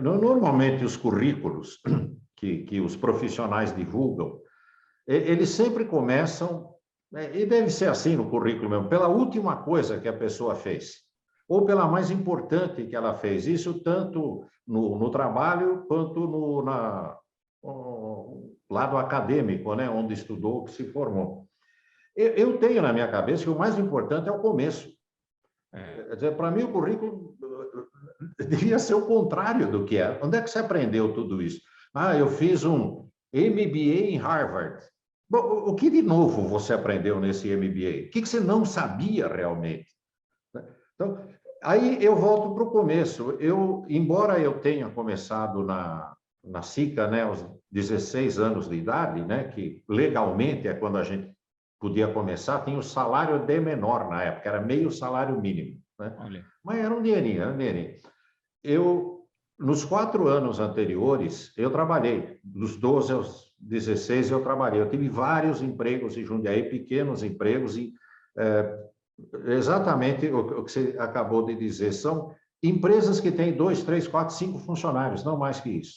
Normalmente os currículos que os profissionais divulgam, eles sempre começam, e deve ser assim no currículo mesmo, pela última coisa que a pessoa fez, ou pela mais importante que ela fez. Isso tanto no trabalho quanto no lado acadêmico, né, onde estudou, que se formou. Eu tenho na minha cabeça que o mais importante é o começo. Quer dizer, para mim, o currículo devia ser o contrário do que é. Onde é que você aprendeu tudo isso? Ah, eu fiz um MBA em Harvard. Bom, o que de novo você aprendeu nesse MBA? O que você não sabia realmente? Então, aí eu volto para o começo. Embora eu tenha começado na SICA, né, aos 16 anos de idade, né, que legalmente é quando a gente podia começar, tinha o salário de menor na época, era meio salário mínimo, né? Mas era um dinheirinho, era um dinheirinho. Nos 4 anos anteriores, eu trabalhei. Dos 12 aos 16, eu trabalhei. Eu tive vários empregos em Jundiaí, pequenos empregos, e exatamente o que você acabou de dizer. São empresas que têm 2, 3, 4, 5 funcionários, não mais que isso.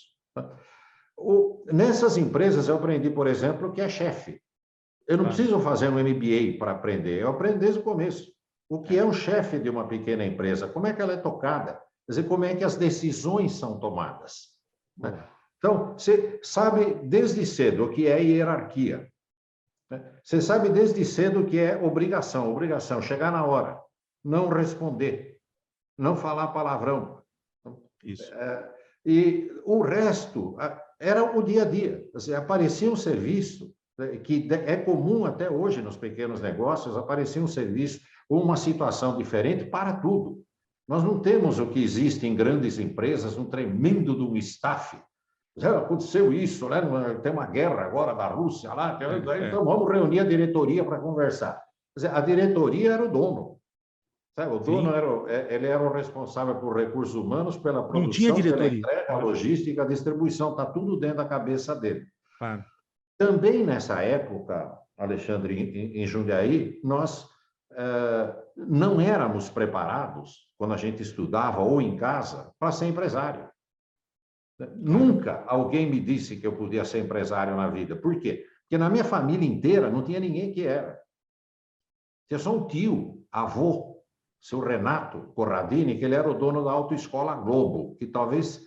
Nessas empresas, eu aprendi, por exemplo, que é chefe. Eu não preciso fazer um MBA para aprender, eu aprendo desde o começo. O que é um chefe de uma pequena empresa? Como é que ela é tocada? Quer dizer, como é que as decisões são tomadas? Né? Então, você sabe desde cedo o que é hierarquia. Né? Você sabe desde cedo o que é obrigação. Obrigação, chegar na hora, não responder, não falar palavrão. Isso. E o resto era o dia a dia. Assim, aparecia um serviço, que é comum até hoje nos pequenos negócios, aparecia um serviço ou uma situação diferente para tudo. Nós não temos o que existe em grandes empresas, um tremendo do staff. Já aconteceu isso, né? Tem uma guerra agora da Rússia lá, então vamos reunir a diretoria para conversar. Quer dizer, a diretoria era o dono. Sabe? O dono ele era o responsável por recursos humanos, pela produção, pela entrega, logística, a distribuição, está tudo dentro da cabeça dele. Claro. Também nessa época, Alexandre, em Jundiaí, nós não éramos preparados, quando a gente estudava ou em casa, para ser empresário. Nunca alguém me disse que eu podia ser empresário na vida. Por quê? Porque na minha família inteira não tinha ninguém que era. Tinha só um tio, avô, seu Renato Corradini, que ele era o dono da Autoescola Globo, que talvez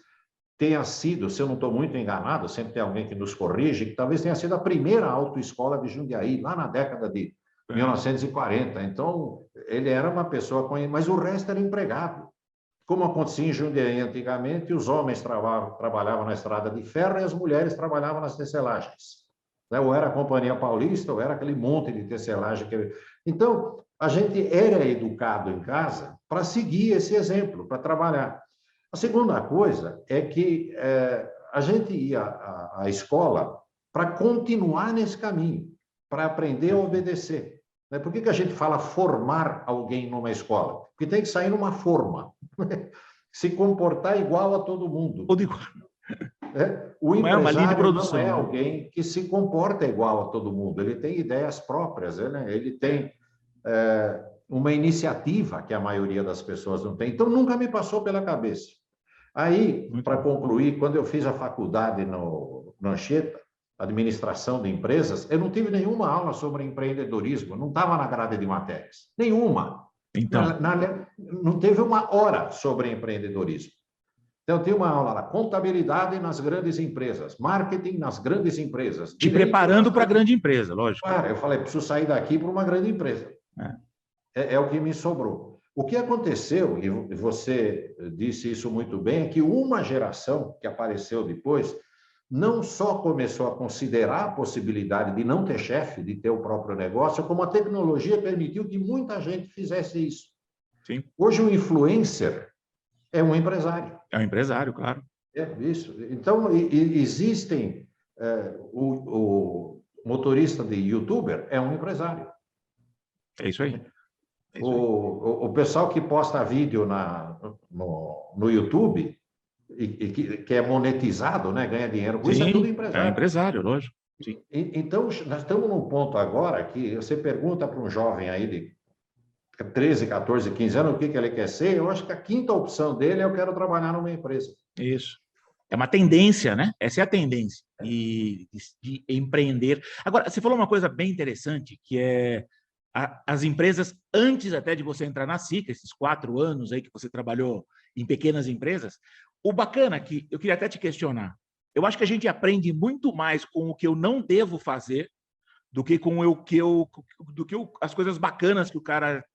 tenha sido, se eu não estou muito enganado, sempre tem alguém que nos corrige, que talvez tenha sido a primeira autoescola de Jundiaí, lá na década de 1940. Então, ele era uma pessoa, mas o resto era empregado. Como acontecia em Jundiaí antigamente, os homens trabalhavam na estrada de ferro e as mulheres trabalhavam nas tecelagens. Ou era a Companhia Paulista, ou era aquele monte de tecelagem. Então, a gente era educado em casa para seguir esse exemplo, para trabalhar. A segunda coisa é que a gente ia à escola para continuar nesse caminho, para aprender a obedecer. Por que a gente fala formar alguém numa escola? Porque tem que sair numa forma, se comportar igual a todo mundo. O empresário não é alguém que se comporta igual a todo mundo, ele tem ideias próprias, ele tem uma iniciativa que a maioria das pessoas não tem. Então, nunca me passou pela cabeça. Aí, para concluir, quando eu fiz a faculdade no Anchieta, administração de empresas, eu não tive nenhuma aula sobre empreendedorismo, não estava na grade de matérias, nenhuma. Então, não teve uma hora sobre empreendedorismo. Então, tem uma aula lá, contabilidade nas grandes empresas, marketing nas grandes empresas. Te preparando para a grande empresa, lógico. Claro, eu falei, preciso sair daqui para uma grande empresa. É o que me sobrou. O que aconteceu, e você disse isso muito bem, é que uma geração que apareceu depois não só começou a considerar a possibilidade de não ter chefe, de ter o próprio negócio, como a tecnologia permitiu que muita gente fizesse isso. Sim. Hoje, o influencer é um empresário. É um empresário, claro. É isso. Então, existem... o motorista de youtuber é um empresário. É isso aí. O pessoal que posta vídeo no YouTube... que é monetizado, né? Ganha dinheiro com isso, é tudo empresário. É empresário, lógico. Sim. Então, nós estamos num ponto agora que você pergunta para um jovem aí de 13, 14, 15 anos, o que ele quer ser, eu acho que a quinta opção dele é eu quero trabalhar numa empresa. Isso. É uma tendência, né? Essa é a tendência de empreender. Agora, você falou uma coisa bem interessante, que é as empresas, antes até de você entrar na SICA, esses 4 anos aí que você trabalhou em pequenas empresas, o bacana é que eu queria até te questionar. Eu acho que a gente aprende muito mais com o que eu não devo fazer do que com as coisas bacanas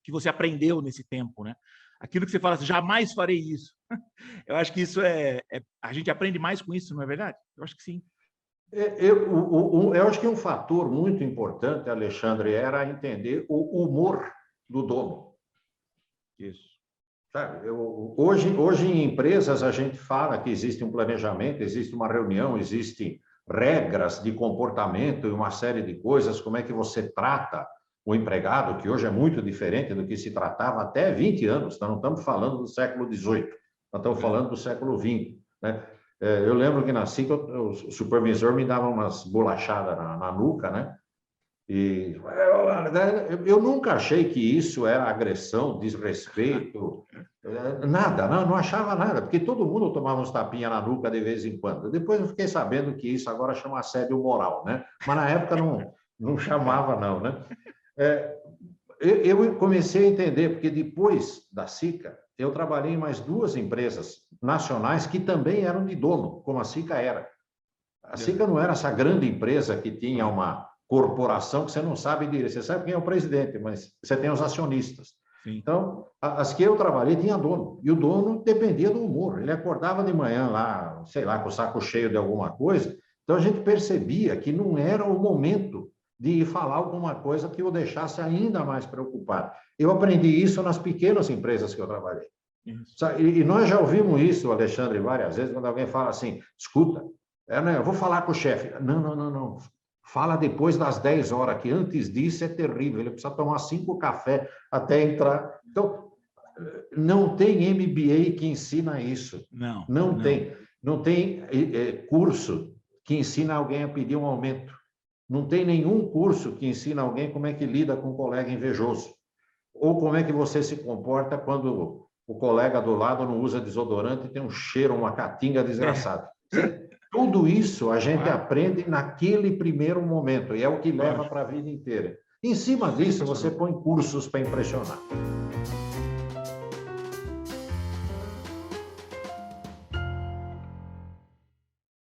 que você aprendeu nesse tempo, né? Aquilo que você fala assim, jamais farei isso. Eu acho que isso a gente aprende mais com isso, não é verdade? Eu acho que sim. Eu acho que um fator muito importante, Alexandre, era entender o humor do dono. Isso. Sabe, hoje em empresas a gente fala que existe um planejamento, existe uma reunião, existem regras de comportamento e uma série de coisas, como é que você trata o empregado, que hoje é muito diferente do que se tratava até 20 anos, então não estamos falando do século XVIII, nós estamos falando do século XX, né? Eu lembro que na SICA o supervisor me dava umas bolachadas na nuca, né? E eu nunca achei que isso era agressão, desrespeito, nada, não achava nada, porque todo mundo tomava uns tapinhas na nuca de vez em quando. Depois eu fiquei sabendo que isso agora chama assédio moral, né? Mas na época não chamava, não, né? Eu comecei a entender, porque depois da SICA, eu trabalhei em mais 2 empresas nacionais que também eram de dono, como a SICA era. A SICA não era essa grande empresa que tinha uma corporação que você não sabe direito. Você sabe quem é o presidente, mas você tem os acionistas. Sim. Então, as que eu trabalhei tinha dono, e o dono dependia do humor. Ele acordava de manhã lá, sei lá, com o saco cheio de alguma coisa, então a gente percebia que não era o momento de falar alguma coisa que o deixasse ainda mais preocupado. Eu aprendi isso nas pequenas empresas que eu trabalhei. E nós já ouvimos isso, Alexandre, várias vezes, quando alguém fala assim, escuta, eu vou falar com o chefe. Não. Fala depois das 10 horas, que antes disso é terrível. Ele precisa tomar 5 cafés até entrar. Então, não tem MBA que ensina isso. Não tem. Não tem curso que ensina alguém a pedir um aumento. Não tem nenhum curso que ensina alguém como é que lida com um colega invejoso. Ou como é que você se comporta quando o colega do lado não usa desodorante e tem um cheiro, uma catinga desgraçada. Tudo isso a gente aprende naquele primeiro momento, e é o que leva para a vida inteira. Em cima disso, você põe cursos para impressionar.